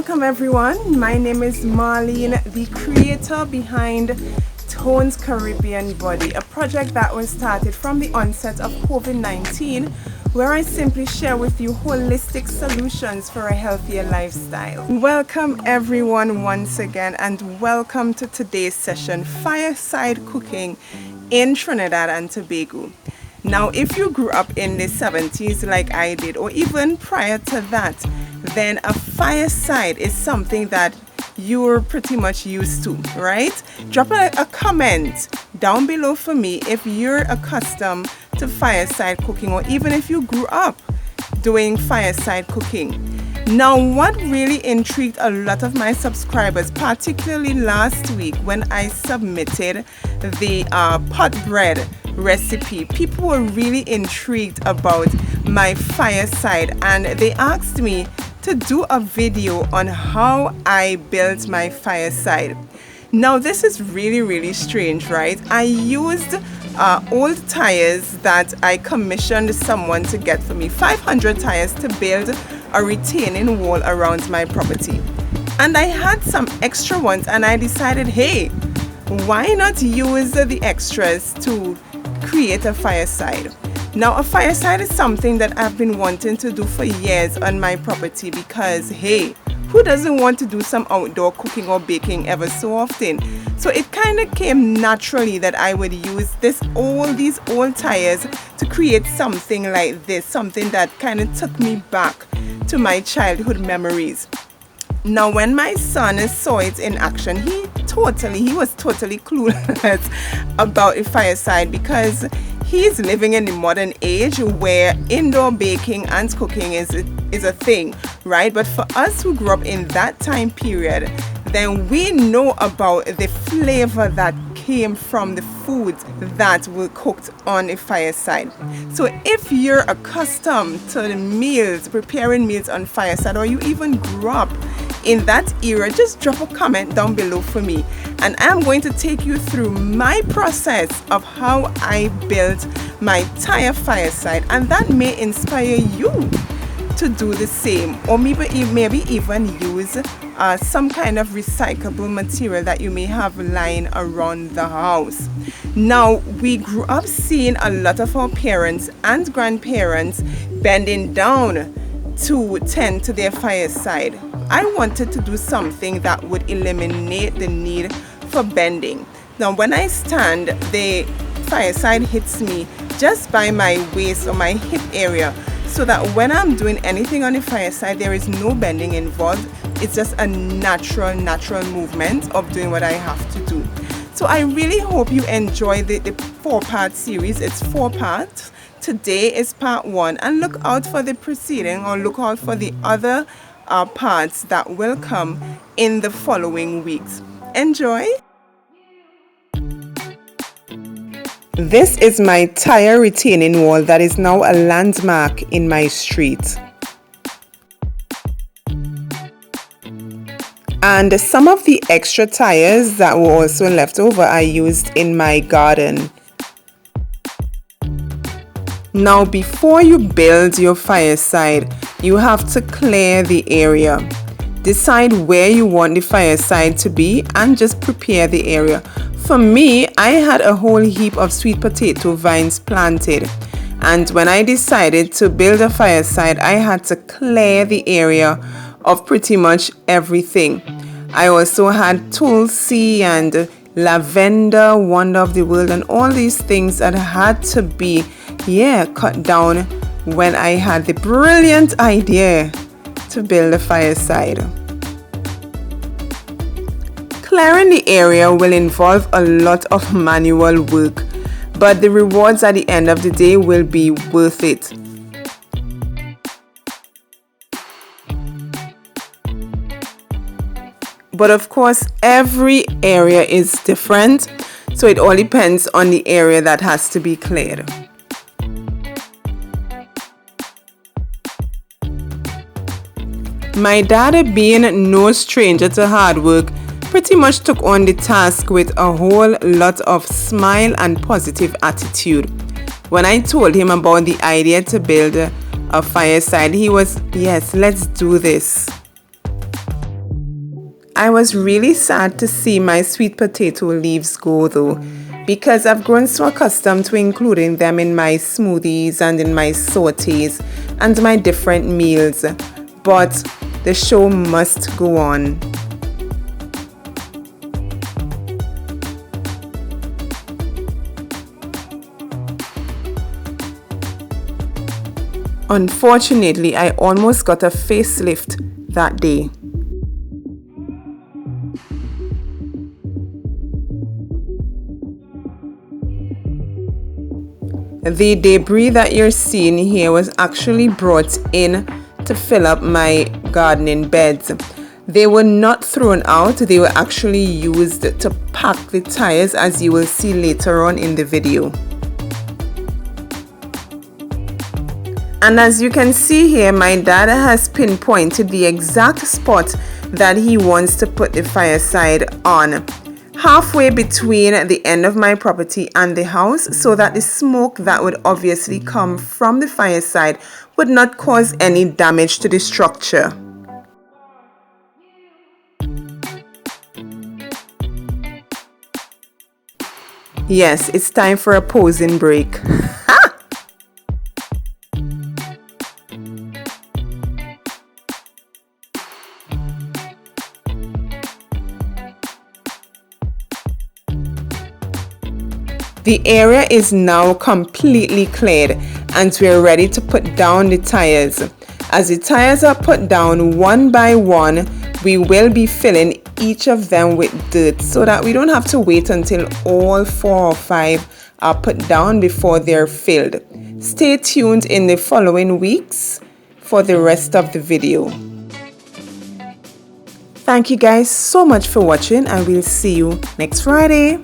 Welcome everyone, my name is Marlene, the creator behind Tone's Caribbean Body, a project that was started from the onset of COVID-19, where I simply share with you holistic solutions for a healthier lifestyle. Welcome everyone once again, and welcome to today's session, Fireside Cooking in Trinidad and Tobago. Now, if you grew up in the 70s like I did, or even prior to that, then a fireside is something that you're pretty much used to, right? Drop a comment down below for me if you're accustomed to fireside cooking, or even if you grew up doing fireside cooking. Now, what really intrigued a lot of my subscribers, particularly last week when I submitted the pot bread recipe, people were really intrigued about my fireside, and they asked me to do a video on how I built my fireside. Now, this is really strange, right? I used old tires that I commissioned someone to get for me, 500 tires, to build a retaining wall around my property. And I had some extra ones, and I decided, hey, why not use the extras to create a fireside? Now, a fireside is something that I've been wanting to do for years on my property because, hey, who doesn't want to do some outdoor cooking or baking ever so often? So it kind of came naturally that I would use these old tires to create something like this, something that kind of took me back to my childhood memories. Now, when my son saw it in action, he was totally clueless about a fireside, because he's living in the modern age where indoor baking and cooking is a thing, right? But for us who grew up in that time period, then we know about the flavor that came from the foods that were cooked on a fireside. So if you're accustomed to the meals, preparing meals on fireside, or you even grew up in that era, just drop a comment down below for me, and I'm going to take you through my process of how I built my tire fireside, and that may inspire you to do the same, or maybe even use some kind of recyclable material that you may have lying around the house. Now, we grew up seeing a lot of our parents and grandparents bending down to tend to their fireside. I wanted to do something that would eliminate the need for bending. Now, when I stand, the fireside hits me just by my waist or my hip area, so that when I'm doing anything on the fireside, there is no bending involved. It's just a natural movement of doing what I have to do. So I really hope you enjoy the 4-part series. It's 4 parts. Today is part 1, and look out for the preceding, or look out for the other parts that will come in the following weeks. Enjoy! This is my tire retaining wall that is now a landmark in my street. And some of the extra tires that were also left over I used in my garden. Now, before you build your fireside, you have to clear the area. Decide where you want the fireside to be and just prepare the area. For me, I had a whole heap of sweet potato vines planted, and when I decided to build a fireside, I had to clear the area of pretty much everything. I also had tulsi and lavender, wonder of the world, and all these things that had to be cut down when I had the brilliant idea to build a fireside. Clearing the area will involve a lot of manual work, but the rewards at the end of the day will be worth it. But of course, every area is different, so it all depends on the area that has to be cleared. My dad, being no stranger to hard work, pretty much took on the task with a whole lot of smile and positive attitude. When I told him about the idea to build a fireside, he was, yes, let's do this. I was really sad to see my sweet potato leaves go though, because I've grown so accustomed to including them in my smoothies and in my sautés and my different meals. But the show must go on. Unfortunately, I almost got a facelift that day. The debris that you're seeing here was actually brought in to fill up my gardening beds. They were not thrown out, they were actually used to pack the tires, as you will see later on in the video. And as you can see here, my dad has pinpointed the exact spot that he wants to put the fireside on, halfway between the end of my property and the house, so that the smoke that would obviously come from the fireside would not cause any damage to the structure. Yes, it's time for a posing break. The area is now completely cleared and we're ready to put down the tires. As the tires are put down one by one, we will be filling each of them with dirt so that we don't have to wait until all 4 or 5 are put down before they're filled. Stay tuned in the following weeks for the rest of the video. Thank you guys so much for watching, and we'll see you next Friday.